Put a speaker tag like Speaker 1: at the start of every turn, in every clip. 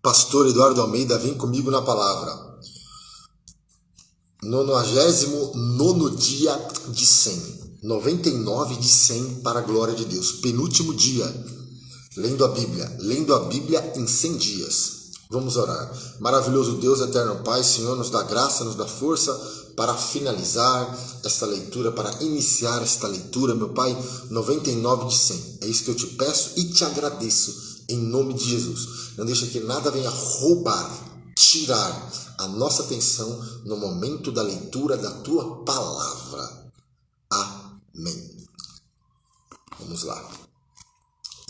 Speaker 1: Pastor Eduardo Almeida, vem comigo na palavra. 99º dia de 100. 99 de 100 para a glória de Deus. Penúltimo dia, lendo a Bíblia em 100 dias. Vamos orar. Maravilhoso Deus, eterno Pai, Senhor, nos dá graça, nos dá força para finalizar esta leitura, para iniciar esta leitura, meu Pai. 99 de 100. É isso que eu te peço e te agradeço, em nome de Jesus. Não deixa que nada venha roubar, tirar a nossa atenção no momento da leitura da Tua palavra. Amém. Vamos lá.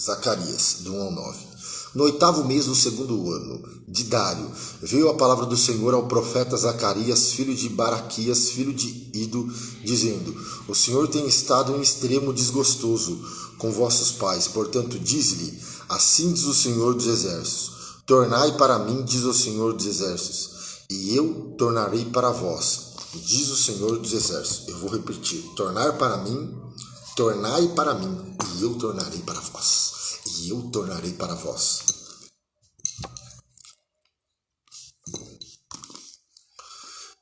Speaker 1: Zacarias, do 1 ao 9. No 8º mês do 2º ano de Dário, veio a palavra do Senhor ao profeta Zacarias, filho de Baraquias, filho de Ido, dizendo: O Senhor tem estado em extremo desgostoso com vossos pais, portanto dize-lhe, assim diz o Senhor dos Exércitos: Tornai para mim, diz o Senhor dos Exércitos, e eu tornarei para vós, diz o Senhor dos Exércitos. Eu vou repetir: tornai para mim, e eu tornarei para vós. E eu tornarei para vós.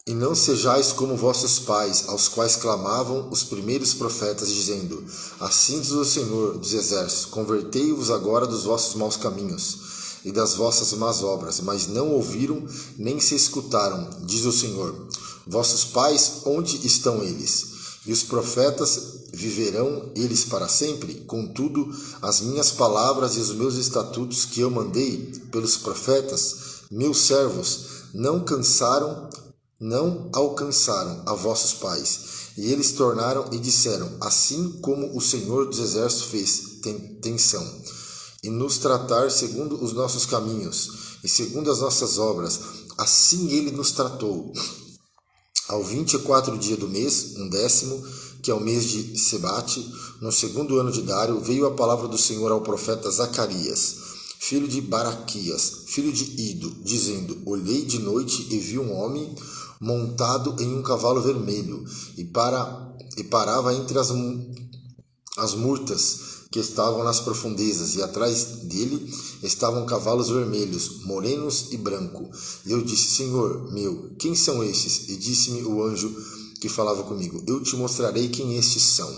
Speaker 1: E não sejais como vossos pais, aos quais clamavam os primeiros profetas, dizendo: Assim diz o Senhor dos Exércitos: Convertei-vos agora dos vossos maus caminhos e das vossas más obras. Mas não ouviram, nem se escutaram, diz o Senhor. Vossos pais, onde estão eles? E os profetas, viverão eles para sempre? Contudo, as minhas palavras e os meus estatutos que eu mandei pelos profetas, meus servos, não alcançaram a vossos pais. E eles tornaram e disseram: Assim como o Senhor dos Exércitos fez tensão, e nos tratar segundo os nossos caminhos, e segundo as nossas obras, assim ele nos tratou. Ao 24º dia do mês, 10º, que é o mês de Sebate, no 2º ano de Dário, veio a palavra do Senhor ao profeta Zacarias, filho de Baraquias, filho de Ido, dizendo: Olhei de noite e vi um homem montado em um cavalo vermelho, e parava entre as murtas que estavam nas profundezas, e atrás dele estavam cavalos vermelhos, morenos e branco. E eu disse: Senhor meu, quem são estes? E disse-me o anjo que falava comigo: Eu te mostrarei quem estes são.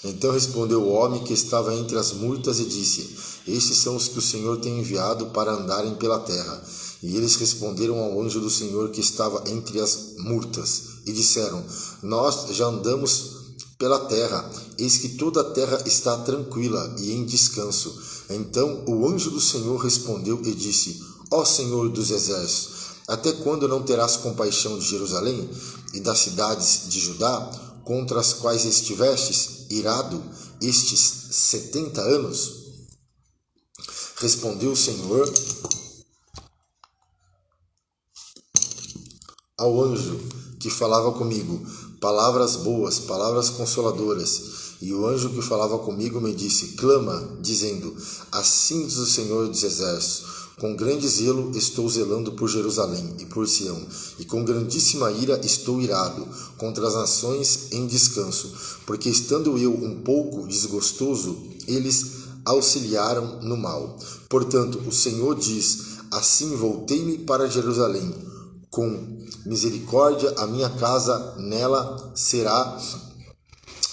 Speaker 1: Então respondeu o homem que estava entre as murtas e disse: Estes são os que o Senhor tem enviado para andarem pela terra. E eles responderam ao anjo do Senhor que estava entre as murtas e disseram: Nós já andamos pela terra, eis que toda a terra está tranquila e em descanso. Então o anjo do Senhor respondeu e disse: Ó Senhor dos Exércitos, até quando não terás compaixão de Jerusalém e das cidades de Judá, contra as quais estivestes irado estes 70 anos? Respondeu o Senhor ao anjo que falava comigo: palavras boas, palavras consoladoras. E o anjo que falava comigo me disse: Clama, dizendo: Assim diz o Senhor dos Exércitos: Com grande zelo estou zelando por Jerusalém e por Sião, e com grandíssima ira estou irado contra as nações em descanso, porque estando eu um pouco desgostoso, eles auxiliaram no mal. Portanto, o Senhor diz: Assim voltei-me para Jerusalém, com misericórdia a minha casa nela será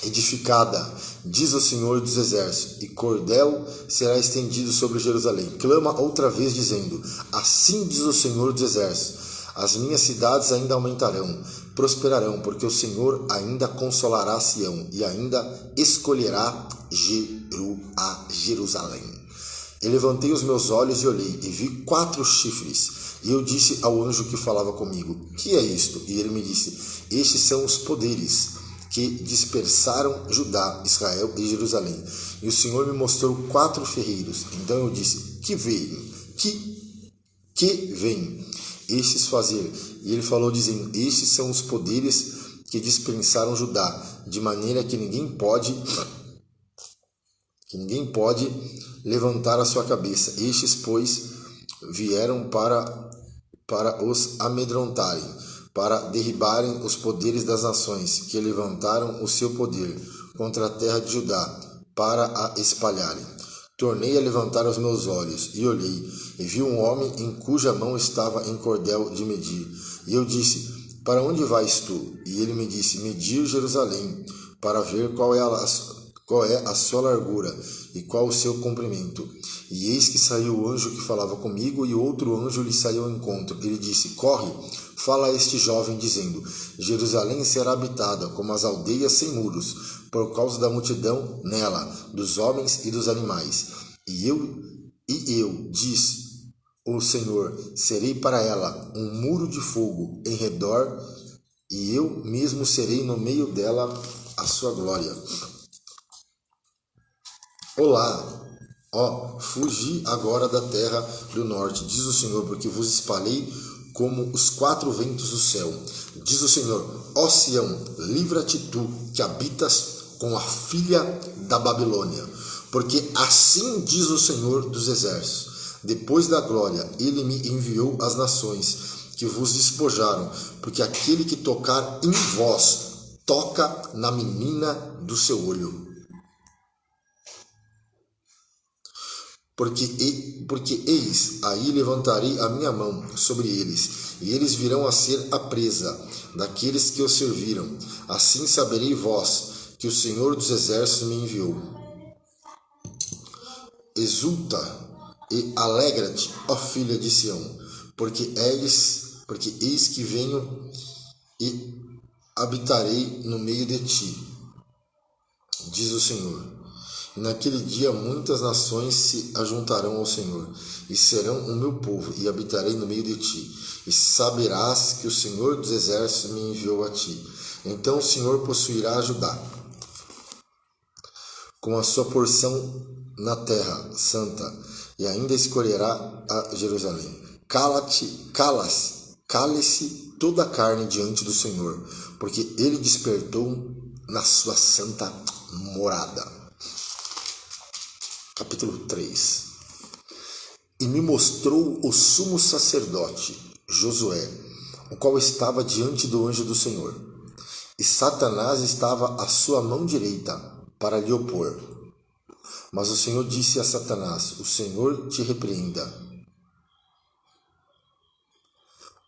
Speaker 1: edificada, diz o Senhor dos Exércitos, e cordel será estendido sobre Jerusalém. Clama outra vez, dizendo: Assim diz o Senhor dos Exércitos: As minhas cidades ainda aumentarão, prosperarão, porque o Senhor ainda consolará Sião e ainda escolherá Jerusalém. Eu levantei os meus olhos e olhei, e vi 4 chifres. E eu disse ao anjo que falava comigo: Que é isto? E ele me disse: Estes são os poderes que dispersaram Judá, Israel e Jerusalém. E o Senhor me mostrou 4 ferreiros. Então eu disse: Que vem estes fazer? E ele falou dizendo: Estes são os poderes que dispensaram Judá, de maneira que ninguém pode levantar a sua cabeça. Estes, pois, vieram para os amedrontarem, para derribarem os poderes das nações, que levantaram o seu poder contra a terra de Judá, para a espalharem. Tornei a levantar os meus olhos, e olhei, e vi um homem em cuja mão estava em cordel de medir. E eu disse, para onde vais tu? E ele me disse, medir Jerusalém, para ver qual é a sua largura, e qual o seu comprimento. E eis que saiu o anjo que falava comigo, e outro anjo lhe saiu ao encontro. Ele disse, corre, fala a este jovem, dizendo, Jerusalém será habitada como as aldeias sem muros, por causa da multidão nela, dos homens e dos animais. E eu, diz o Senhor, serei para ela um muro de fogo em redor, e eu mesmo serei no meio dela a sua glória. Olá, fugi agora da terra do norte, diz o Senhor, porque vos espalhei como os 4 ventos do céu. Diz o Senhor, ó Sião, livra-te tu, que habitas com a filha da Babilônia, porque assim diz o Senhor dos exércitos, depois da glória ele me enviou às nações que vos despojaram, porque aquele que tocar em vós, toca na menina do seu olho. Porque eis, aí levantarei a minha mão sobre eles, e eles virão a ser a presa daqueles que os serviram. Assim saberei vós que o Senhor dos exércitos me enviou. Exulta e alegra-te, ó filha de Sião, porque eis que venho e habitarei no meio de ti, diz o Senhor. E naquele dia muitas nações se ajuntarão ao Senhor, e serão o meu povo, e habitarei no meio de ti. E saberás que o Senhor dos exércitos me enviou a ti. Então o Senhor possuirá Judá, com a sua porção na terra santa, e ainda escolherá a Jerusalém. Cale-se toda a carne diante do Senhor, porque ele despertou na sua santa morada. Capítulo 3. E me mostrou o sumo sacerdote, Josué, o qual estava diante do anjo do Senhor. E Satanás estava à sua mão direita para lhe opor. Mas o Senhor disse a Satanás, o Senhor te repreenda.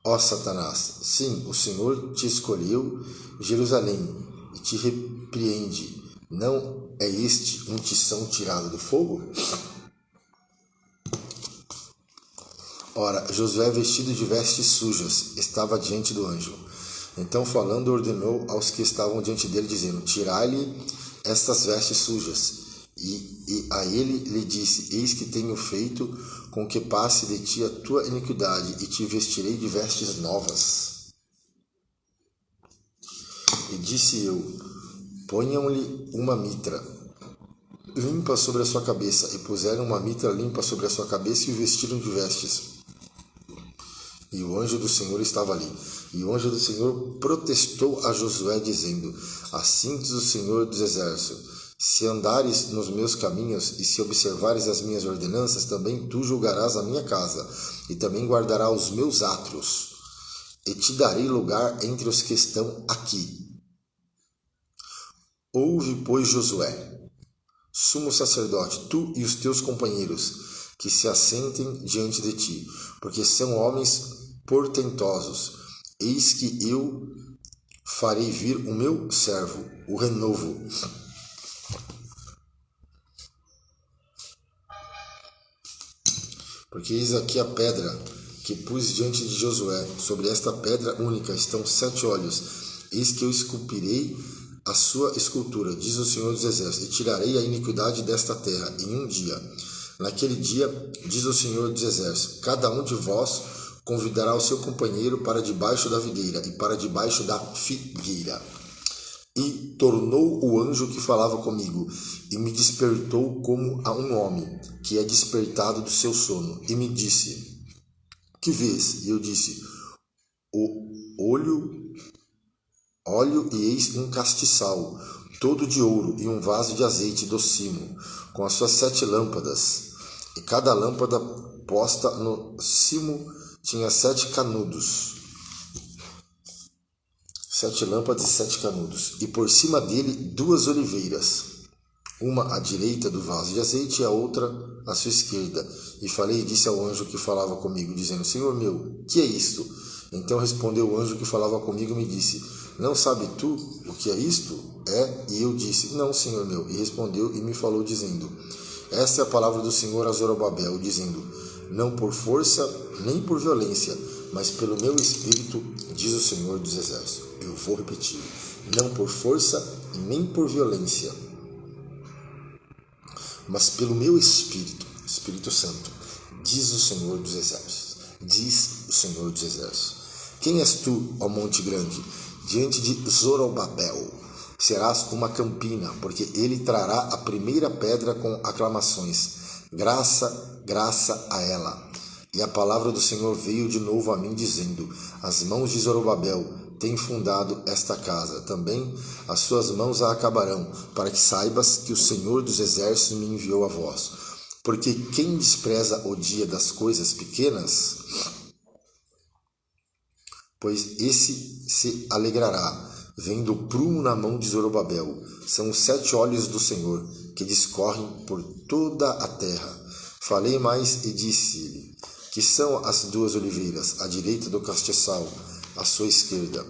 Speaker 1: Ó Satanás, sim, o Senhor te escolheu, Jerusalém, e te repreende. Não é este um tição tirado do fogo? Ora, Josué, vestido de vestes sujas, estava diante do anjo. Então, falando, ordenou aos que estavam diante dele, dizendo, tirai-lhe estas vestes sujas. E a ele lhe disse, eis que tenho feito com que passe de ti a tua iniquidade, e te vestirei de vestes novas. E disse eu, ponham-lhe uma mitra limpa sobre a sua cabeça, e puseram uma mitra limpa sobre a sua cabeça, e o vestiram de vestes. E o anjo do Senhor estava ali. E o anjo do Senhor protestou a Josué, dizendo, assim diz o Senhor dos exércitos, se andares nos meus caminhos, e se observares as minhas ordenanças, também tu julgarás a minha casa, e também guardarás os meus átrios, e te darei lugar entre os que estão aqui. Ouve, pois, Josué, sumo sacerdote, tu e os teus companheiros, que se assentem diante de ti, porque são homens portentosos. Eis que eu farei vir o meu servo, o renovo. Porque eis aqui a pedra que pus diante de Josué. Sobre esta pedra única estão 7 olhos. Eis que eu esculpirei a sua escultura, diz o Senhor dos exércitos, e tirarei a iniquidade desta terra em um dia. Naquele dia, diz o Senhor dos exércitos, cada um de vós convidará o seu companheiro para debaixo da videira e para debaixo da figueira. E tornou o anjo que falava comigo, e me despertou como a um homem que é despertado do seu sono, e me disse, que vês? E eu disse, óleo e eis um castiçal, todo de ouro, e um vaso de azeite do cimo, com as suas 7 lâmpadas. E cada lâmpada posta no cimo tinha 7 canudos. 7 lâmpadas e 7 canudos. E por cima dele 2 oliveiras. uma à direita do vaso de azeite e a outra à sua esquerda. E falei e disse ao anjo que falava comigo, dizendo: Senhor meu, que é isto? Então respondeu o anjo que falava comigo e me disse: Não sabe tu o que é isto? E eu disse: Não, Senhor meu. E respondeu e me falou, dizendo: Esta é a palavra do Senhor a Zorobabel, dizendo: Não por força nem por violência, mas pelo meu espírito, diz o Senhor dos Exércitos. Eu vou repetir: não por força e nem por violência, mas pelo meu Espírito, Espírito Santo, diz o Senhor dos Exércitos. Diz o Senhor dos Exércitos. Quem és tu, ó monte grande? Diante de Zorobabel serás uma campina, porque ele trará a primeira pedra com aclamações. Graça, graça a ela. E a palavra do Senhor veio de novo a mim, dizendo: As mãos de Zorobabel têm fundado esta casa, também as suas mãos a acabarão, para que saibas que o Senhor dos Exércitos me enviou a vós. Porque quem despreza o dia das coisas pequenas, pois esse se alegrará, vendo o prumo na mão de Zorobabel. São os 7 olhos do Senhor, que discorrem por toda a terra. Falei mais e disse-lhe: Que são as 2 oliveiras, à direita do castiçal, à sua esquerda?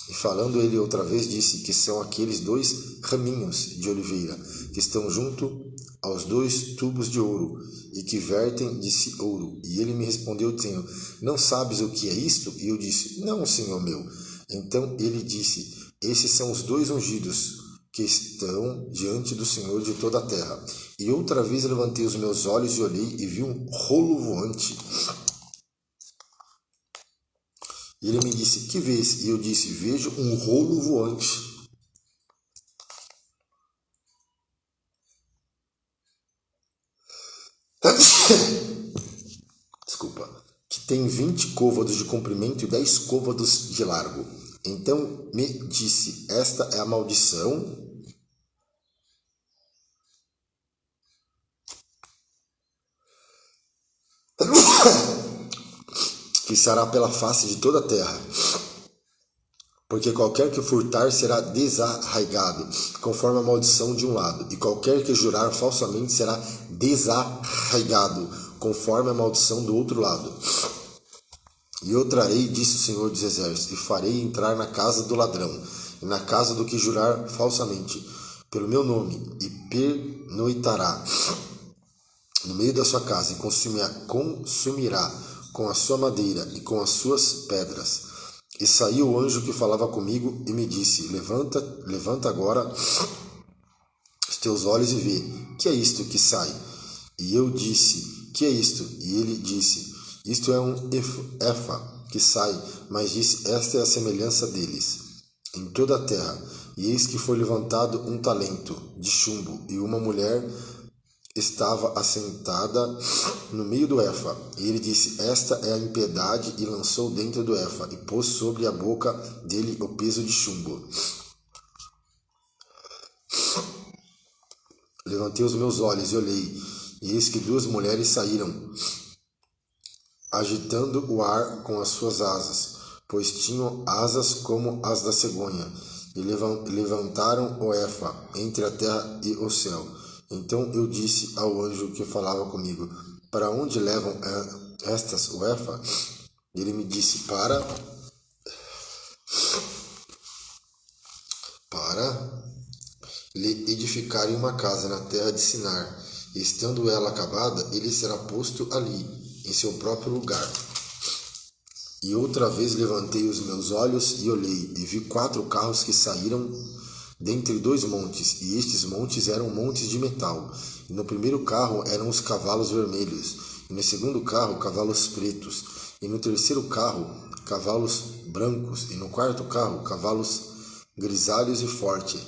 Speaker 1: E falando ele outra vez, disse: Que são aqueles 2 raminhos de oliveira, que estão junto aos 2 tubos de ouro, e que vertem de si ouro. E ele me respondeu, dizendo: Não sabes o que é isto? E eu disse: Não, Senhor meu. Então ele disse: Esses são os 2 ungidos, que estão diante do Senhor de toda a terra. E outra vez levantei os meus olhos e olhei, e vi um rolo voante. E ele me disse: Que vês? E eu disse: Vejo um rolo voante. Desculpa. Que tem 20 côvados de comprimento e 10 côvados de largo. Então me disse: Esta é a maldição que será pela face de toda a terra. Porque qualquer que furtar será desarraigado, conforme a maldição de um lado, e qualquer que jurar falsamente será desarraigado, conforme a maldição do outro lado. E eu trarei, disse o Senhor dos Exércitos, e farei entrar na casa do ladrão, e na casa do que jurar falsamente, pelo meu nome, e pernoitará no meio da sua casa, e consumirá com a sua madeira e com as suas pedras. E saiu o anjo que falava comigo e me disse: Levanta agora os teus olhos e vê, que é isto que sai? E eu disse: Que é isto? E ele disse: Isto é um efa que sai, mas disse: Esta é a semelhança deles em toda a terra. E eis que foi levantado um talento de chumbo, e uma mulher estava assentada no meio do efa. E ele disse: Esta é a impiedade, e lançou dentro do efa, e pôs sobre a boca dele o peso de chumbo. Levantei os meus olhos e olhei, e eis que 2 mulheres saíram, agitando o ar com as suas asas, pois tinham asas como as da cegonha, e levantaram o efa entre a terra e o céu. Então eu disse ao anjo que falava comigo: Para onde levam estas o efa? Ele me disse: Para lhe edificarem uma casa na terra de Sinar, e estando ela acabada, ele será posto ali, em seu próprio lugar. E outra vez levantei os meus olhos e olhei, e vi 4 carros que saíram dentre 2 montes, e estes montes eram montes de metal. E no primeiro carro eram os cavalos vermelhos, e no segundo carro cavalos pretos, e no terceiro carro cavalos brancos, e no quarto carro cavalos grisalhos e fortes.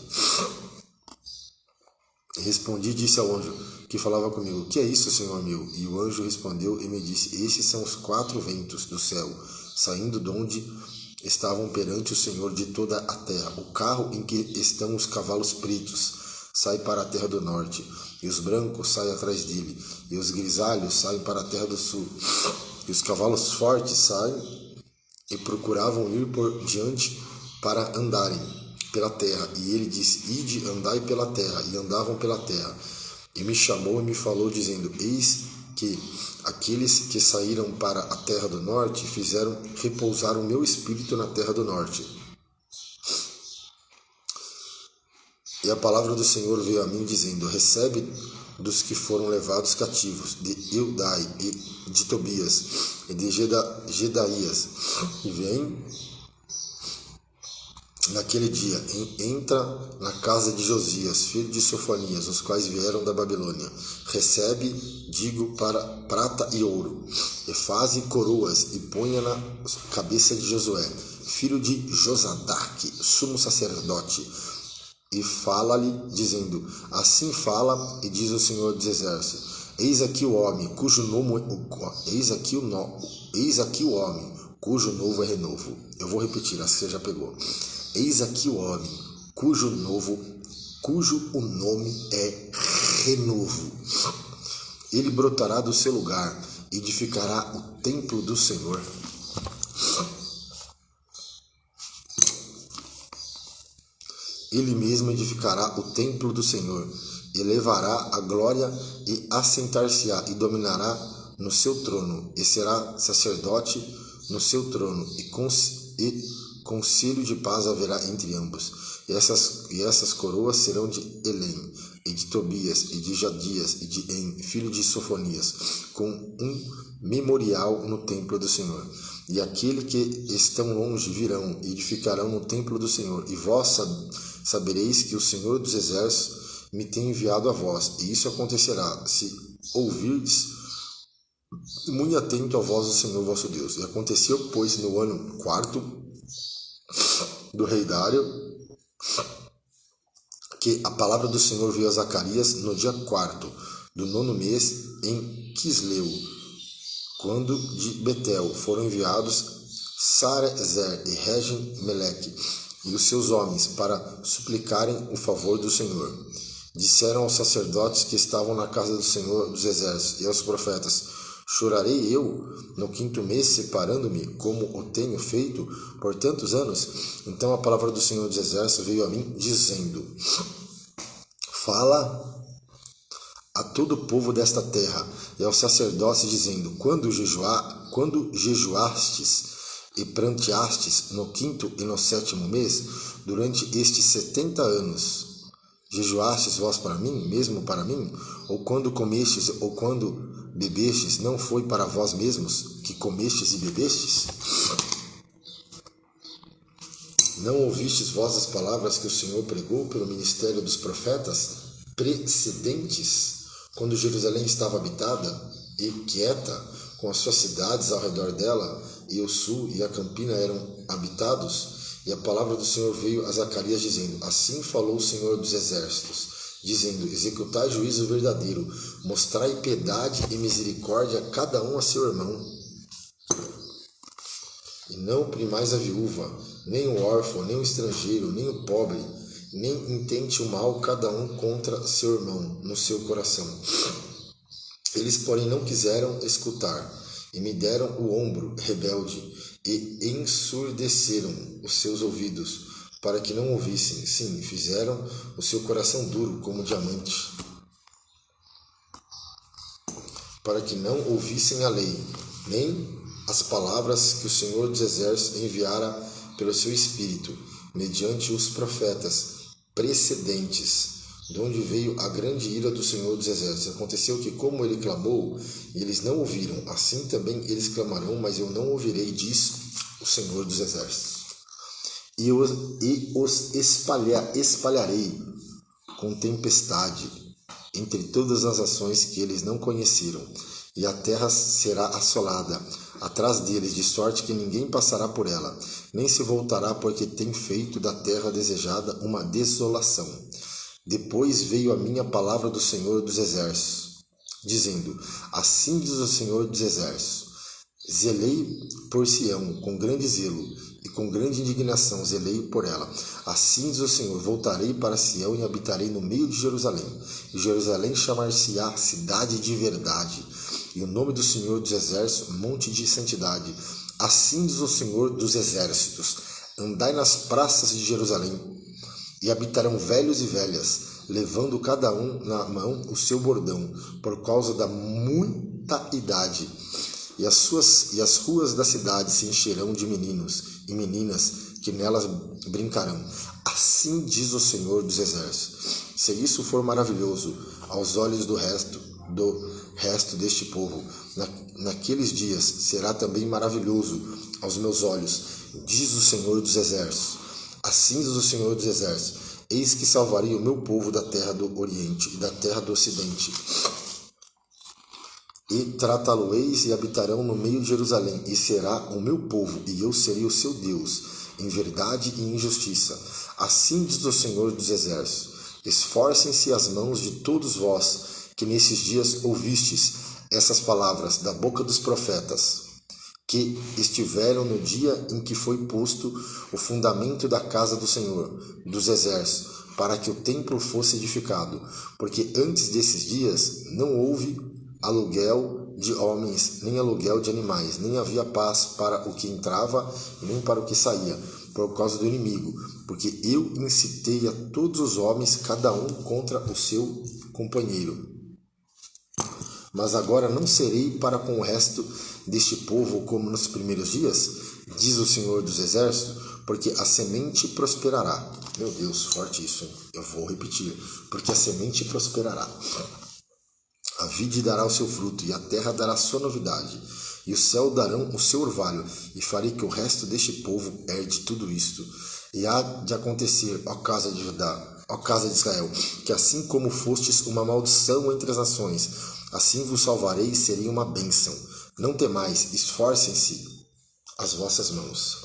Speaker 1: E respondi e disse ao anjo que falava comigo: Que é isso, Senhor meu? E o anjo respondeu e me disse: Estes são os 4 ventos do céu, saindo de onde estavam perante o Senhor de toda a terra. O carro em que estão os cavalos pretos sai para a terra do norte, e os brancos saem atrás dele, e os grisalhos saem para a terra do sul. E os cavalos fortes saem e procuravam ir por diante para andarem pela terra. E ele disse: ide, andai pela terra. E andavam pela terra. E me chamou e me falou, dizendo: eis que aqueles que saíram para a terra do norte fizeram repousar o meu espírito na terra do norte. E a palavra do Senhor veio a mim, dizendo: recebe dos que foram levados cativos, de Eudai e de Tobias e de Gedaías, e vem naquele dia, entra na casa de Josias, filho de Sofonias, os quais vieram da Babilônia. Recebe, digo, para prata e ouro, e faze coroas, e ponha na cabeça de Josué, filho de Josadaque, sumo sacerdote, e fala-lhe, dizendo: assim fala, e diz o Senhor dos Exércitos: eis aqui o homem, cujo nome cujo novo é renovo. Eu vou repetir, acho que você já pegou. Eis aqui o homem, cujo o nome é renovo. Ele brotará do seu lugar, edificará o templo do Senhor. Ele mesmo edificará o templo do Senhor, elevará a glória e assentar-se-á e dominará no seu trono, e será sacerdote no seu trono, e conselho de paz haverá entre ambos. E essas coroas serão de Elém, e de Tobias, e de Jadias, e de En, filho de Sofonias, com um memorial no templo do Senhor. E aquele que estão longe virão e edificarão no templo do Senhor. E vós sabereis que o Senhor dos Exércitos me tem enviado a vós. E isso acontecerá, se ouvirdes muito atento à voz do Senhor vosso Deus. E aconteceu, pois, no ano 4º do rei Dário, que a palavra do Senhor veio a Zacarias no dia 4º do 9º mês, em Quisleu, quando de Betel foram enviados Sarezer e Regem-Meleque e os seus homens para suplicarem o favor do Senhor. Disseram aos sacerdotes que estavam na casa do Senhor dos Exércitos e aos profetas: chorarei eu no 5º mês, separando-me, como o tenho feito por tantos anos? Então a palavra do Senhor dos Exércitos veio a mim, dizendo: fala a todo o povo desta terra e aos sacerdotes, dizendo: quando jejuastes e pranteastes no 5º e no 7º mês, durante estes 70 anos, jejuastes vós para mim, mesmo para mim? Ou quando comestes, ou quando bebestes, não foi para vós mesmos que comestes e bebestes? Não ouvistes vós as palavras que o Senhor pregou pelo ministério dos profetas precedentes, quando Jerusalém estava habitada e quieta, com as suas cidades ao redor dela, e o sul e a campina eram habitados? E a palavra do Senhor veio a Zacarias, dizendo: assim falou o Senhor dos Exércitos, dizendo: executai juízo verdadeiro, mostrai piedade e misericórdia a cada um a seu irmão, e não oprimais a viúva, nem o órfão, nem o estrangeiro, nem o pobre, nem intente o mal cada um contra seu irmão no seu coração. Eles, porém, não quiseram escutar, e me deram o ombro rebelde, e ensurdeceram os seus ouvidos, para que não ouvissem. Sim, fizeram o seu coração duro como diamante, para que não ouvissem a lei, nem as palavras que o Senhor dos Exércitos enviara pelo seu Espírito, mediante os profetas precedentes, de onde veio a grande ira do Senhor dos Exércitos. Aconteceu que, como ele clamou, e eles não ouviram, assim também eles clamarão, mas eu não ouvirei, diz o Senhor dos Exércitos. E os espalharei com tempestade entre todas as nações que eles não conheceram, e a terra será assolada atrás deles, de sorte que ninguém passará por ela, nem se voltará, porque tem feito da terra desejada uma desolação. Depois veio a mim a palavra do Senhor dos Exércitos, dizendo: assim diz o Senhor dos Exércitos: zelei por Sião com grande zelo, e com grande indignação zelei por ela. Assim diz o Senhor: voltarei para Sião e habitarei no meio de Jerusalém, e Jerusalém chamar-se-á cidade de verdade, e o nome do Senhor dos Exércitos, monte de santidade. Assim diz o Senhor dos Exércitos: andai nas praças de Jerusalém, E habitarão velhos e velhas, levando cada um na mão o seu bordão, por causa da muita idade. E as ruas da cidade se encherão de meninos e meninas que nelas brincarão. Assim diz o Senhor dos Exércitos. Se isso for maravilhoso aos olhos do resto deste povo, naqueles dias será também maravilhoso aos meus olhos, diz o Senhor dos Exércitos. Assim diz o Senhor dos Exércitos: eis que salvarei o meu povo da terra do Oriente e da terra do Ocidente. E tratá-lo-eis e habitarão no meio de Jerusalém, e será o meu povo, e eu serei o seu Deus, em verdade e em justiça. Assim diz o Senhor dos Exércitos: esforcem-se as mãos de todos vós, que nesses dias ouvistes essas palavras da boca dos profetas, que estiveram no dia em que foi posto o fundamento da casa do Senhor dos Exércitos, para que o templo fosse edificado, porque antes desses dias não houve aluguel de homens, nem aluguel de animais, nem havia paz para o que entrava, nem para o que saía, por causa do inimigo, porque eu incitei a todos os homens, cada um contra o seu companheiro. Mas agora não serei para com o resto deste povo como nos primeiros dias, diz o Senhor dos Exércitos, porque a semente prosperará. Meu Deus, forte isso, hein? Eu vou repetir, porque a semente prosperará. A vide dará o seu fruto, e a terra dará sua novidade, e o céu darão o seu orvalho, e farei que o resto deste povo herde tudo isto. E há de acontecer, ó casa de Judá, ó casa de Israel, que assim como fostes uma maldição entre as nações, assim vos salvarei e serei uma bênção. Não temais, esforcem-se as vossas mãos.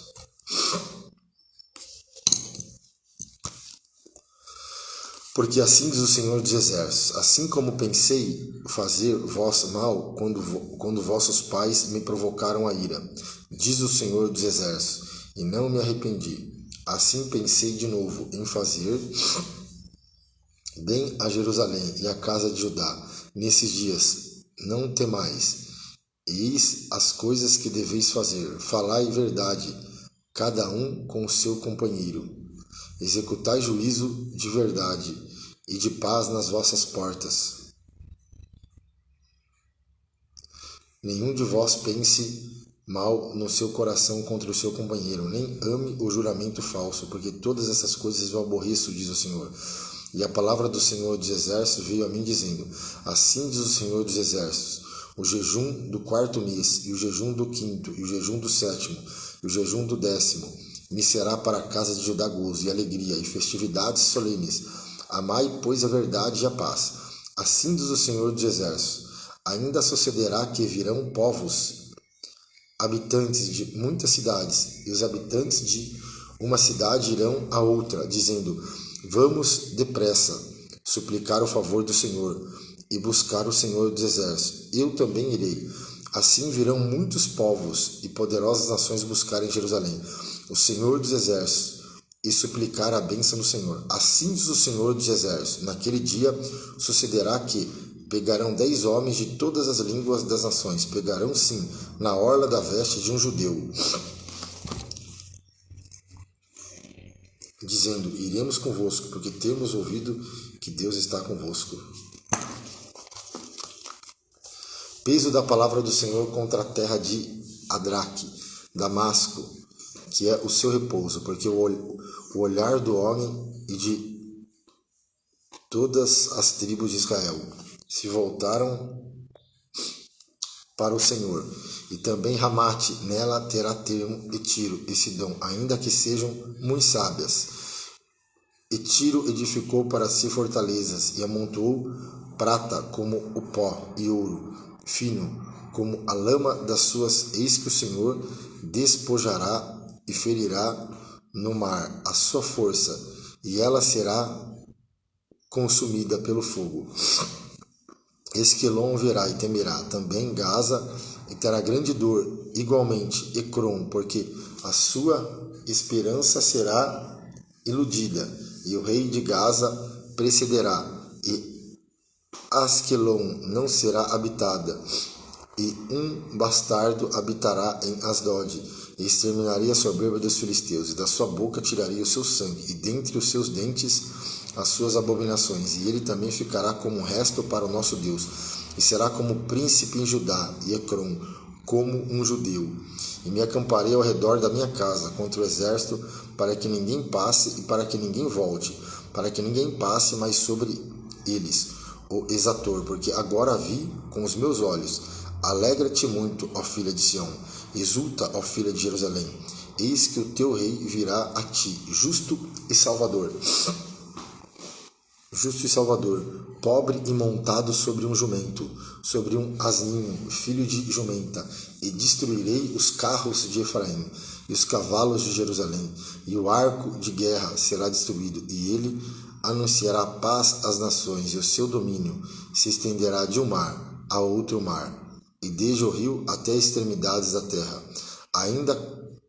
Speaker 1: Porque assim diz o Senhor dos Exércitos: assim como pensei fazer vós mal quando vossos pais me provocaram a ira, diz o Senhor dos Exércitos, e não me arrependi. Assim pensei de novo em fazer bem a Jerusalém e a casa de Judá. Nesses dias, não temais. Eis as coisas que deveis fazer. Falai verdade, cada um com o seu companheiro. Executai juízo de verdade e de paz nas vossas portas. Nenhum de vós pense mal no seu coração contra o seu companheiro, nem ame o juramento falso, porque todas essas coisas eu aborreço, diz o Senhor. E a palavra do Senhor dos Exércitos veio a mim dizendo: assim diz o Senhor dos Exércitos: o jejum do 4º mês, e o jejum do 5º, e o jejum do 7º, e o jejum do 10º, me será para a casa de Judá gozo e alegria, e festividades solenes. Amai, pois, a verdade e a paz. Assim diz o Senhor dos Exércitos: ainda sucederá que virão povos, habitantes de muitas cidades, e os habitantes de uma cidade irão a outra, dizendo: vamos depressa suplicar o favor do Senhor e buscar o Senhor dos Exércitos. Eu também irei. Assim virão muitos povos e poderosas nações buscar em Jerusalém o Senhor dos Exércitos e suplicar a bênção do Senhor. Assim diz o Senhor dos Exércitos: naquele dia sucederá que pegarão 10 homens de todas as línguas das nações, pegarão sim na orla da veste de um judeu, dizendo: iremos convosco, porque temos ouvido que Deus está convosco. Peso da palavra do Senhor contra a terra de Adraque, Damasco, que é o seu repouso, porque o olhar do homem e de todas as tribos de Israel se voltaram para o Senhor. E também Ramate, nela terá termo, e Tiro e Sidom, ainda que sejam muito sábias. E Tiro edificou para si fortalezas, e amontoou prata como o pó, e ouro fino como a lama das suas. Eis que o Senhor despojará e ferirá no mar a sua força, e ela será consumida pelo fogo. Esquilon verá e temerá, também Gaza, e terá grande dor, igualmente Ecrom, porque a sua esperança será iludida, e o rei de Gaza precederá, e Asquelon não será habitada, e um bastardo habitará em Asdod, e exterminaria a soberba dos filisteus, e da sua boca tiraria o seu sangue, e dentre os seus dentes as suas abominações, e ele também ficará como um resto para o nosso Deus, e será como príncipe em Judá, e Ecrom, como um judeu. E me acamparei ao redor da minha casa contra o exército, para que ninguém passe e para que ninguém volte, para que ninguém passe mais sobre eles, o exator, porque agora vi com os meus olhos. Alegra-te muito, ó filha de Sião, exulta, ó filha de Jerusalém, eis que o teu rei virá a ti, justo e salvador, pobre e montado sobre um jumento, sobre um asninho, filho de jumenta, e destruirei os carros de Efraim, e os cavalos de Jerusalém, e o arco de guerra será destruído, e ele anunciará paz às nações, e o seu domínio se estenderá de um mar a outro mar, e desde o rio até as extremidades da terra. Ainda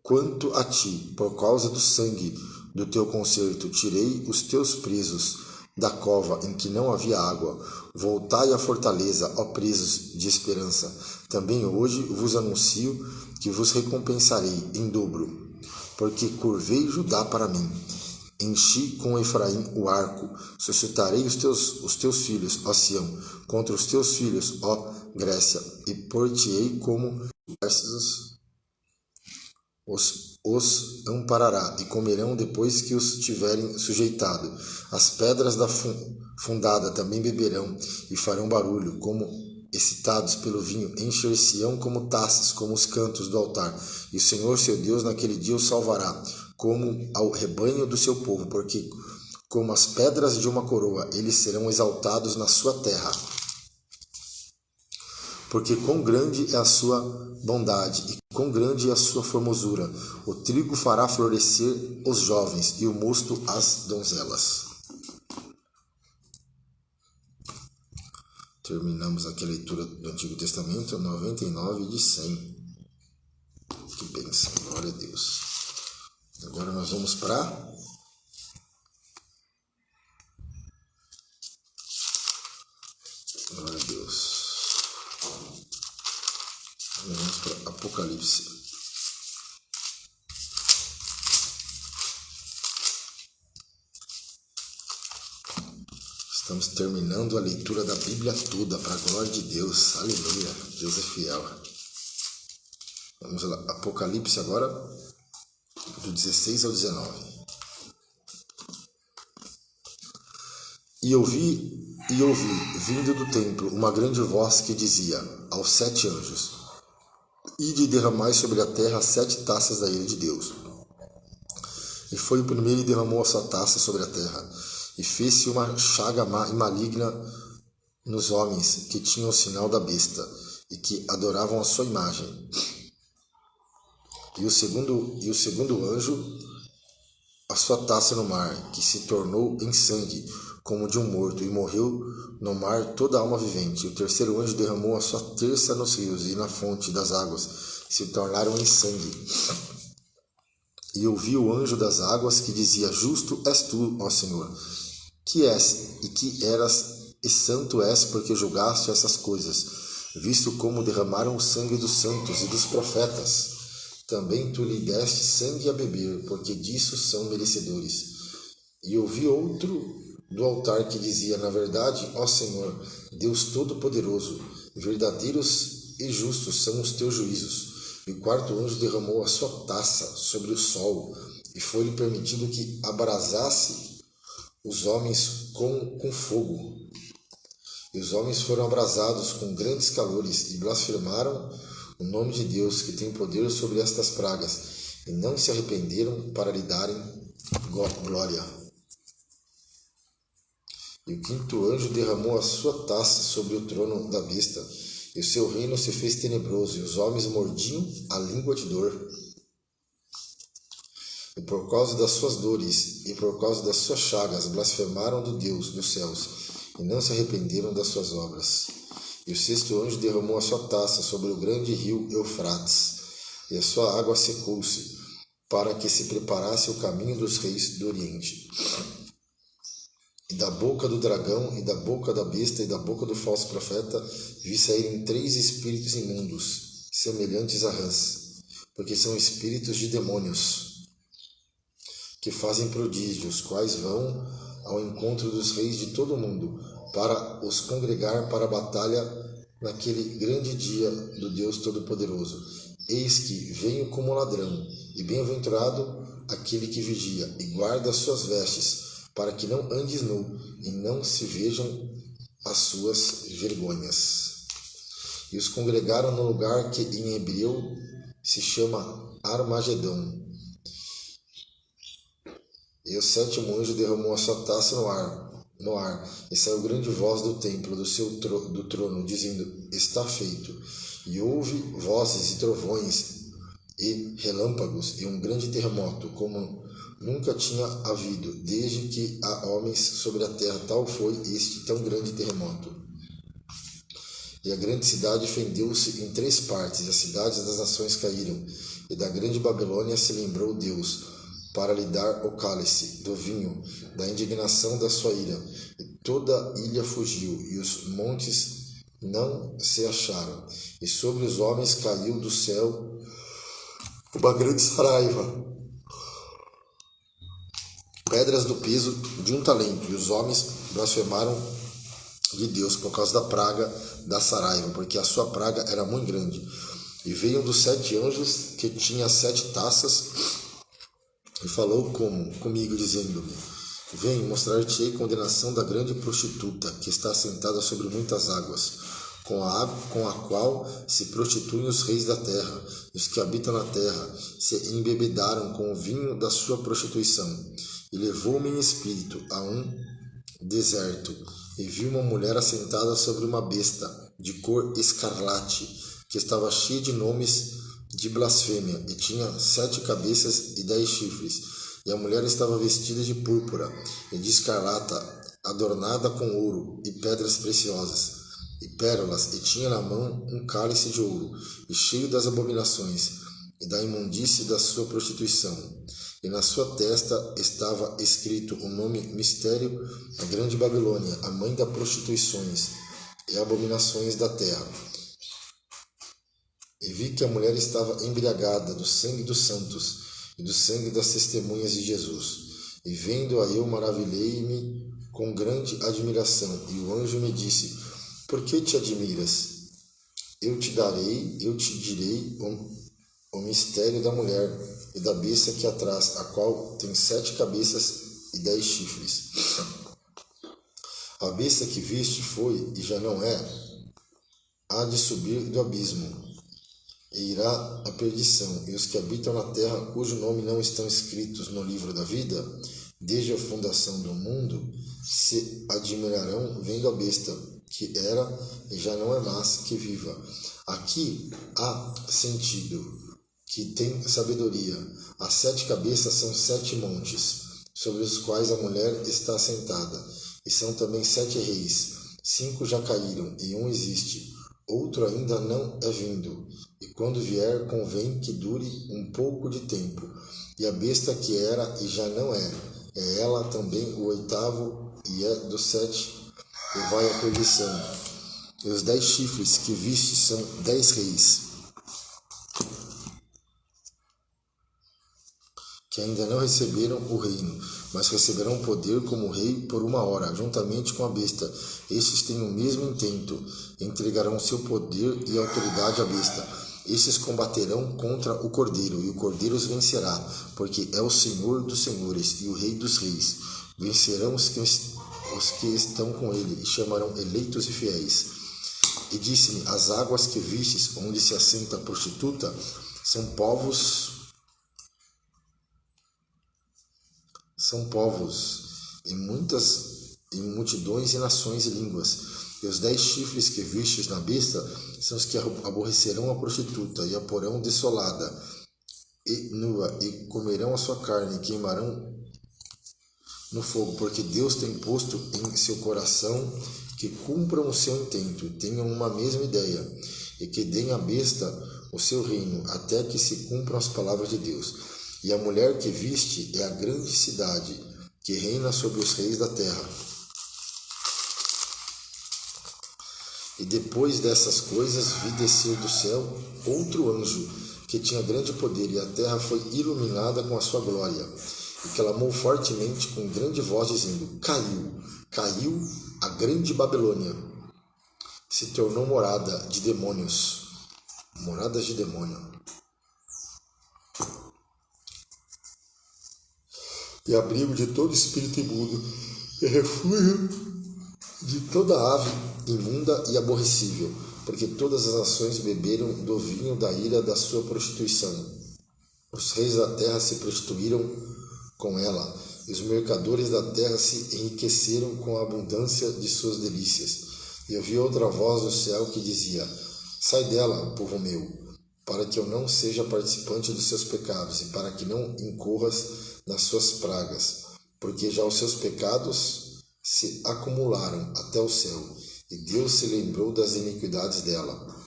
Speaker 1: quanto a ti, por causa do sangue do teu concerto, tirei os teus presos da cova em que não havia água. Voltai à fortaleza, ó presos de esperança. Também hoje vos anuncio que vos recompensarei em dobro, porque curvei Judá para mim. Enchi com Efraim o arco, suscitarei os teus filhos, ó Sião, contra os teus filhos, ó Grécia, e por-te-ei como exércitos, os amparará, e comerão depois que os tiverem sujeitado. As pedras da fundada também beberão, e farão barulho, como excitados pelo vinho, encher-se-ão como taças, como os cantos do altar. E o Senhor seu Deus naquele dia os salvará, como ao rebanho do seu povo, porque como as pedras de uma coroa, eles serão exaltados na sua terra. Porque quão grande é a sua bondade, e quão grande é a sua formosura. O trigo fará florescer os jovens, e o mosto as donzelas. Terminamos aqui a leitura do Antigo Testamento, 99 de 100. Que bênção, glória a Deus. Agora nós vamos para glória a Deus. Vamos para Apocalipse. Estamos terminando a leitura da Bíblia toda, para a glória de Deus. Aleluia, Deus é fiel. Vamos lá, Apocalipse agora, do 16 ao 19. E ouvi, vindo do templo, uma grande voz que dizia aos 7 anjos: Ide e derramai sobre a terra 7 taças da ira de Deus. E foi o primeiro e derramou a sua taça sobre a terra, e fez-se uma chaga maligna nos homens que tinham o sinal da besta, e que adoravam a sua imagem. E o segundo anjo a sua taça no mar, que se tornou em sangue, como de um morto, e morreu no mar toda alma vivente. E o terceiro anjo derramou a sua terça nos rios e na fonte das águas, e se tornaram em sangue. E ouvi o anjo das águas que dizia: Justo és tu, ó Senhor, que és e que eras, e santo és, porque julgaste essas coisas, visto como derramaram o sangue dos santos e dos profetas. Também tu lhe deste sangue a beber, porque disso são merecedores. E ouvi outro do altar que dizia: Na verdade, ó Senhor, Deus Todo-Poderoso, verdadeiros e justos são os teus juízos. E o quarto anjo derramou a sua taça sobre o sol, e foi-lhe permitido que abrasasse os homens com fogo. E os homens foram abrasados com grandes calores, e blasfemaram o nome de Deus, que tem poder sobre estas pragas, e não se arrependeram para lhe darem glória. E o quinto anjo derramou a sua taça sobre o trono da besta, e o seu reino se fez tenebroso, e os homens mordiam a língua de dor. E por causa das suas dores e por causa das suas chagas, blasfemaram do Deus dos céus, e não se arrependeram das suas obras. E o sexto anjo derramou a sua taça sobre o grande rio Eufrates, e a sua água secou-se, para que se preparasse o caminho dos reis do Oriente. E da boca do dragão, e da boca da besta, e da boca do falso profeta, vi saírem 3 espíritos imundos, semelhantes a rãs. porque são espíritos de demônios, que fazem prodígios, quais vão ao encontro dos reis de todo o mundo, para os congregar para a batalha naquele grande dia do Deus Todo-Poderoso. Eis que venho como ladrão, e bem-aventurado aquele que vigia e guarda as suas vestes, para que não andes nu e não se vejam as suas vergonhas. E os congregaram no lugar que em hebreu se chama Armagedão. E o sétimo anjo derramou a sua taça no ar, e saiu grande voz do templo do trono, dizendo: está feito. E houve vozes e trovões e relâmpagos e um grande terremoto, como nunca tinha havido, desde que há homens sobre a terra. Tal foi este tão grande terremoto. E a grande cidade fendeu-se em 3 partes, e as cidades das nações caíram, e da grande Babilônia se lembrou Deus, para lhe dar o cálice do vinho da indignação da sua ira. E toda a ilha fugiu, e os montes não se acharam. E sobre os homens caiu do céu uma grande saraiva, pedras do peso de 1 talento. E os homens blasfemaram de Deus por causa da praga da saraiva, porque a sua praga era muito grande. E veio um dos 7 anjos, que tinha 7 taças, e falou comigo, dizendo-me: vem, mostrar-te-ei condenação da grande prostituta, que está sentada sobre muitas águas, com a qual se prostituem os reis da terra, e os que habitam na terra se embebedaram com o vinho da sua prostituição. E levou-me em espírito a um deserto, e vi uma mulher assentada sobre uma besta de cor escarlate, que estava cheia de nomes de blasfêmia, e tinha 7 cabeças e 10 chifres. E a mulher estava vestida de púrpura e de escarlata, adornada com ouro e pedras preciosas e pérolas, e tinha na mão um cálice de ouro, e cheio das abominações e da imundície da sua prostituição. E na sua testa estava escrito o nome mistério, a grande Babilônia, a mãe das prostituições e abominações da terra. E vi que a mulher estava embriagada do sangue dos santos e do sangue das testemunhas de Jesus. E vendo-a eu maravilhei-me com grande admiração. E o anjo me disse: por que te admiras? Eu te direi o mistério da mulher e da besta que a traz, a qual tem 7 cabeças e 10 chifres. A besta que viste foi, e já não é, há de subir do abismo, e irá à perdição. E os que habitam na terra, cujo nome não estão escritos no livro da vida, desde a fundação do mundo, se admirarão vendo a besta, que era e já não é mais, que viva. Aqui há sentido, que tem sabedoria. As 7 cabeças são 7 montes, sobre os quais a mulher está sentada, e são também 7 reis. 5 já caíram, e um existe, outro ainda não é vindo, e quando vier convém que dure um pouco de tempo. E a besta que era e já não é ela também o 8º, e é dos 7, e vai à perdição. E os 10 chifres que viste são 10 reis, que ainda não receberam o reino, mas receberão poder como rei por 1 hora, juntamente com a besta. Estes têm o mesmo intento, entregarão seu poder e autoridade à besta. Estes combaterão contra o Cordeiro, e o Cordeiro os vencerá, porque é o Senhor dos senhores e o Rei dos reis. Vencerão os que estão com ele, e chamarão eleitos e fiéis. E disse-me: as águas que vistes, onde se assenta a prostituta, são povos e multidões e nações e línguas. E os 10 chifres que vistes na besta são os que aborrecerão a prostituta, e a porão desolada e nua, e comerão a sua carne, e queimarão no fogo, porque Deus tem posto em seu coração que cumpram o seu intento, tenham uma mesma ideia, e que deem à besta o seu reino, até que se cumpram as palavras de Deus. E a mulher que viste é a grande cidade, que reina sobre os reis da terra. E depois dessas coisas vi descer do céu outro anjo, porque tinha grande poder, e a terra foi iluminada com a sua glória. E clamou fortemente com grande voz, dizendo: caiu a grande Babilônia, se tornou morada de demônios, moradas de demônio, e abrigo de todo espírito imundo, e refúgio de toda ave imunda e aborrecível, porque todas as nações beberam do vinho da ira da sua prostituição. Os reis da terra se prostituíram com ela, e os mercadores da terra se enriqueceram com a abundância de suas delícias. E ouvi outra voz do céu que dizia: sai dela, povo meu, para que eu não seja participante dos seus pecados, e para que não incorras nas suas pragas, porque já os seus pecados se acumularam até o céu, e Deus se lembrou das iniquidades dela.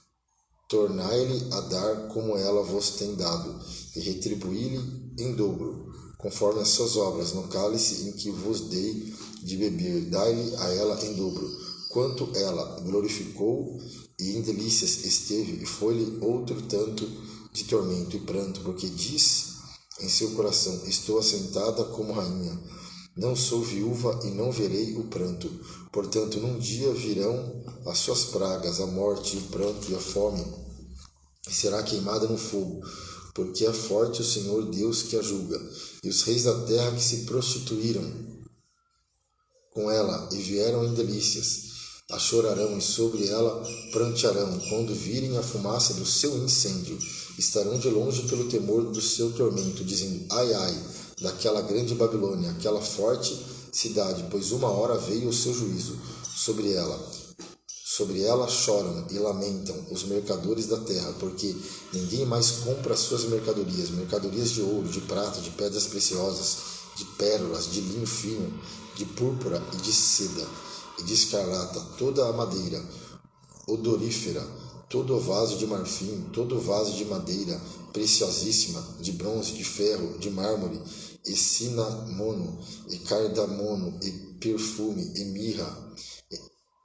Speaker 1: Tornai-lhe a dar como ela vos tem dado, e retribuí-lhe em dobro, conforme as suas obras, no cálice em que vos dei de beber, dai-lhe a ela em dobro, quanto ela glorificou, e em delícias esteve, e foi-lhe outro tanto de tormento e pranto, porque diz em seu coração: estou assentada como rainha, não sou viúva e não verei o pranto. Portanto, num dia virão as suas pragas, a morte, o pranto e a fome, e será queimada no fogo, porque é forte o Senhor Deus que a julga. E os reis da terra que se prostituíram com ela e vieram em delícias, a chorarão e sobre ela prantearão, quando virem a fumaça do seu incêndio. Estarão de longe pelo temor do seu tormento, dizendo: ai, ai, daquela grande Babilônia, aquela forte cidade, pois uma hora veio o seu juízo sobre ela. Sobre ela choram e lamentam os mercadores da terra, porque ninguém mais compra as suas mercadorias, mercadorias de ouro, de prata, de pedras preciosas, de pérolas, de linho fino, de púrpura e de seda, e de escarlata, toda a madeira odorífera, todo o vaso de marfim, todo o vaso de madeira preciosíssima, de bronze, de ferro, de mármore, e cinamono, e cardamomo, e perfume, e mirra,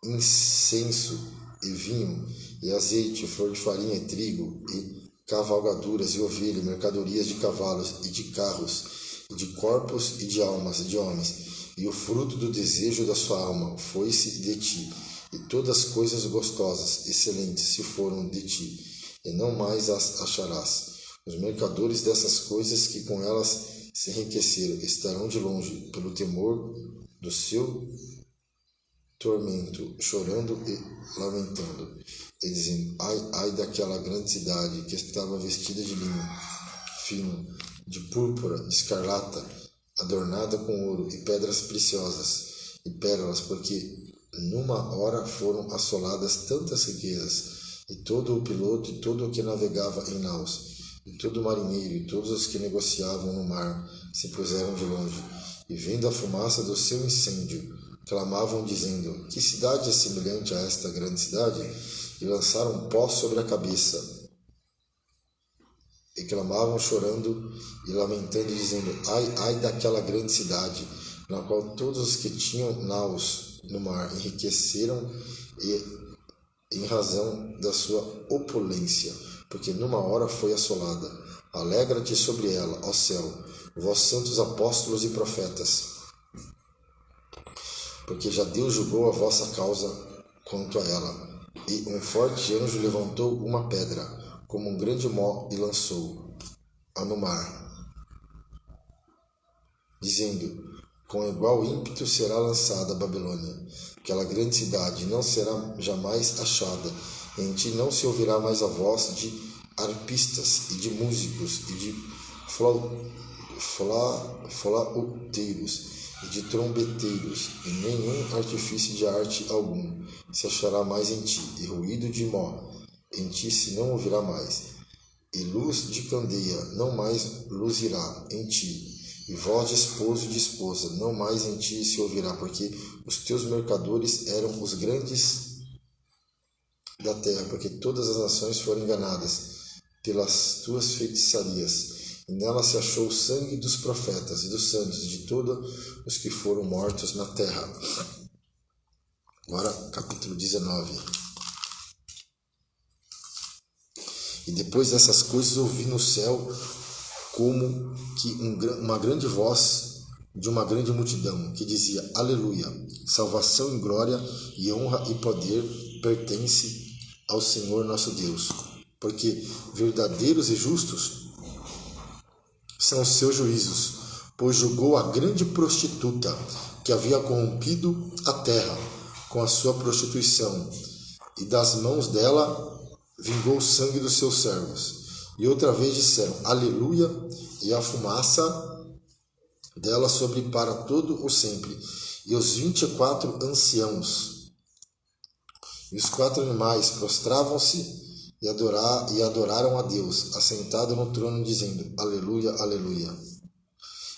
Speaker 1: incenso, e vinho, e azeite, flor de farinha, e trigo, e cavalgaduras, e ovelha, mercadorias de cavalos, e de carros, e de corpos, e de almas, e de homens. E o fruto do desejo da sua alma foi-se de ti, e todas as coisas gostosas, excelentes, se foram de ti, e não mais as acharás. Os mercadores dessas coisas que com elas se enriqueceram estarão de longe, pelo temor do seu tormento, chorando e lamentando, e dizendo: ai, ai daquela grande cidade que estava vestida de linho fino, de púrpura, de escarlata, adornada com ouro e pedras preciosas e pérolas, porque numa hora foram assoladas tantas riquezas, e todo o piloto e todo o que navegava em naus, e todo o marinheiro e todos os que negociavam no mar se puseram de longe, e vendo a fumaça do seu incêndio, clamavam dizendo: que cidade é semelhante a esta grande cidade? E lançaram pó sobre a cabeça, e clamavam chorando e lamentando, dizendo: ai, ai daquela grande cidade, na qual todos os que tinham naus no mar enriqueceram, e em razão da sua opulência, porque numa hora foi assolada. Alegra-te sobre ela, ó céu, vós santos apóstolos e profetas, porque já Deus julgou a vossa causa quanto a ela. E um forte anjo levantou uma pedra, como um grande mó, e lançou-a no mar, dizendo: com igual ímpeto será lançada a Babilônia, aquela grande cidade, não será jamais achada, e em ti não se ouvirá mais a voz de arpistas, e de músicos, e de flauteiros, e de trombeteiros, e nenhum artifício de arte algum se achará mais em ti, e ruído de mó em ti se não ouvirá mais, e luz de candeia não mais luzirá em ti, e voz de esposo e de esposa não mais em ti se ouvirá, porque os teus mercadores eram os grandes da terra, porque todas as nações foram enganadas pelas tuas feitiçarias, e nela se achou o sangue dos profetas e dos santos, de todos os que foram mortos na terra. Agora, capítulo 19. E depois dessas coisas ouvi no céu como que uma grande voz de uma grande multidão, que dizia: Aleluia! Salvação e glória e honra e poder pertence ao Senhor nosso Deus, porque verdadeiros e justos são os seus juízos, pois julgou a grande prostituta que havia corrompido a terra com a sua prostituição, e das mãos dela vingou o sangue dos seus servos. E outra vez disseram: Aleluia! E a fumaça dela sobre para todo o sempre. E os 24 anciãos e os 4 animais prostravam-se e adoraram a Deus, assentado no trono, dizendo: Aleluia, aleluia.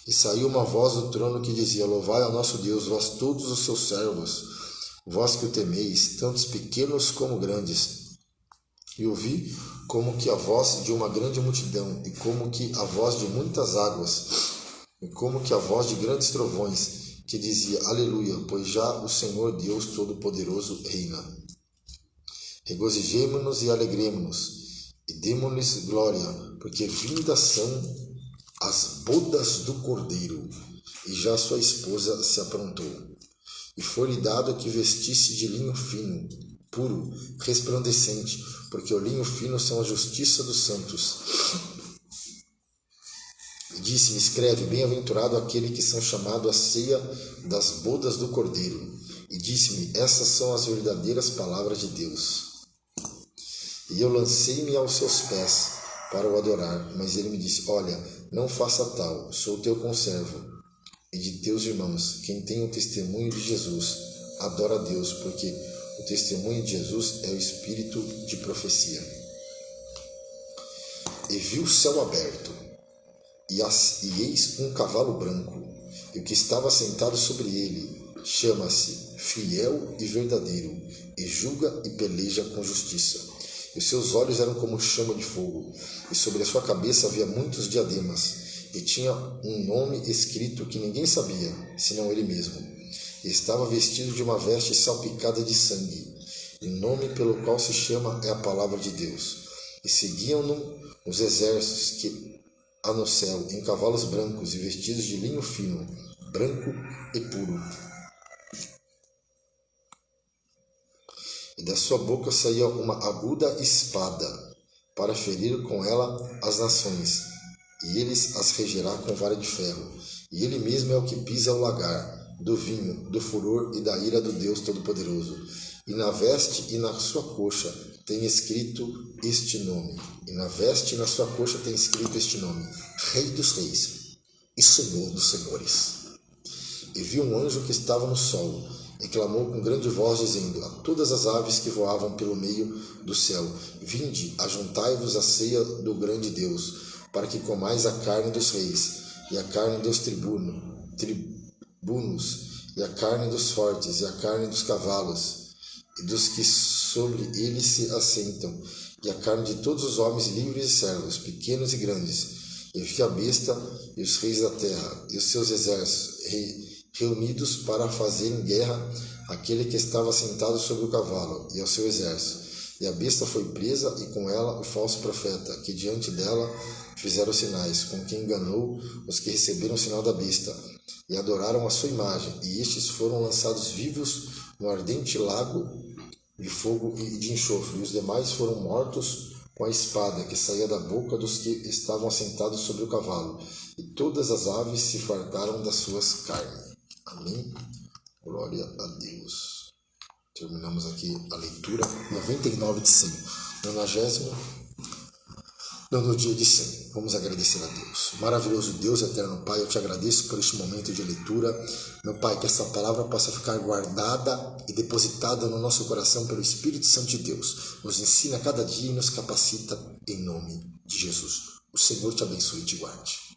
Speaker 1: E saiu uma voz do trono que dizia: Louvai ao nosso Deus, vós todos os seus servos, vós que o temeis, tantos pequenos como grandes. E ouvi como que a voz de uma grande multidão, e como que a voz de muitas águas, e como que a voz de grandes trovões, que dizia: Aleluia, pois já o Senhor Deus Todo-Poderoso reina. Regozijemo-nos e alegremo-nos, e demo-lhes glória, porque vindas são as bodas do Cordeiro, e já sua esposa se aprontou. E foi-lhe dado que vestisse de linho fino, puro, resplandecente, porque o linho fino são a justiça dos santos. E disse-me: Escreve, bem-aventurado aquele que são chamados à ceia das bodas do Cordeiro. E disse-me: Essas são as verdadeiras palavras de Deus. E eu lancei-me aos seus pés para o adorar, mas ele me disse: Olha, não faça tal, sou teu conservo e de teus irmãos. Quem tem o testemunho de Jesus, adora a Deus, porque o testemunho de Jesus é o espírito de profecia. E vi o céu aberto, e eis um cavalo branco, e o que estava sentado sobre ele chama-se Fiel e Verdadeiro, e julga e peleja com justiça. E os seus olhos eram como chama de fogo, e sobre a sua cabeça havia muitos diademas, e tinha um nome escrito que ninguém sabia, senão ele mesmo. E estava vestido de uma veste salpicada de sangue, e o nome pelo qual se chama é a Palavra de Deus. E seguiam-no os exércitos que há no céu, em cavalos brancos e vestidos de linho fino, branco e puro. E da sua boca saía uma aguda espada, para ferir com ela as nações, e eles as regerá com vara de ferro. E ele mesmo é o que pisa o lagar do vinho, do furor e da ira do Deus Todo-Poderoso. E na veste e na sua coxa tem escrito este nome. E na veste e na sua coxa tem escrito este nome: Rei dos Reis e Senhor dos Senhores. E vi um anjo que estava no sol, e clamou com grande voz, dizendo a todas as aves que voavam pelo meio do céu: Vinde, ajuntai-vos à ceia do grande Deus, para que comais a carne dos reis, e a carne dos tribunos, e a carne dos fortes, e a carne dos cavalos, e dos que sobre eles se assentam, e a carne de todos os homens livres e servos, pequenos e grandes. E vi a besta e os reis da terra, e os seus exércitos, reunidos para fazerem guerra àquele que estava sentado sobre o cavalo e ao seu exército. E a besta foi presa, e com ela o falso profeta, que diante dela fizeram sinais, com quem enganou os que receberam o sinal da besta, e adoraram a sua imagem, e estes foram lançados vivos no ardente lago de fogo e de enxofre, e os demais foram mortos com a espada que saía da boca dos que estavam assentados sobre o cavalo, e todas as aves se fartaram das suas carnes. Amém? Glória a Deus. Terminamos aqui a leitura 99 de 100. 90º no dia de 100. Vamos agradecer a Deus. Maravilhoso Deus, eterno Pai, eu te agradeço por este momento de leitura. Meu Pai, que essa palavra possa ficar guardada e depositada no nosso coração pelo Espírito Santo de Deus. Nos ensina a cada dia e nos capacita em nome de Jesus. O Senhor te abençoe e te guarde.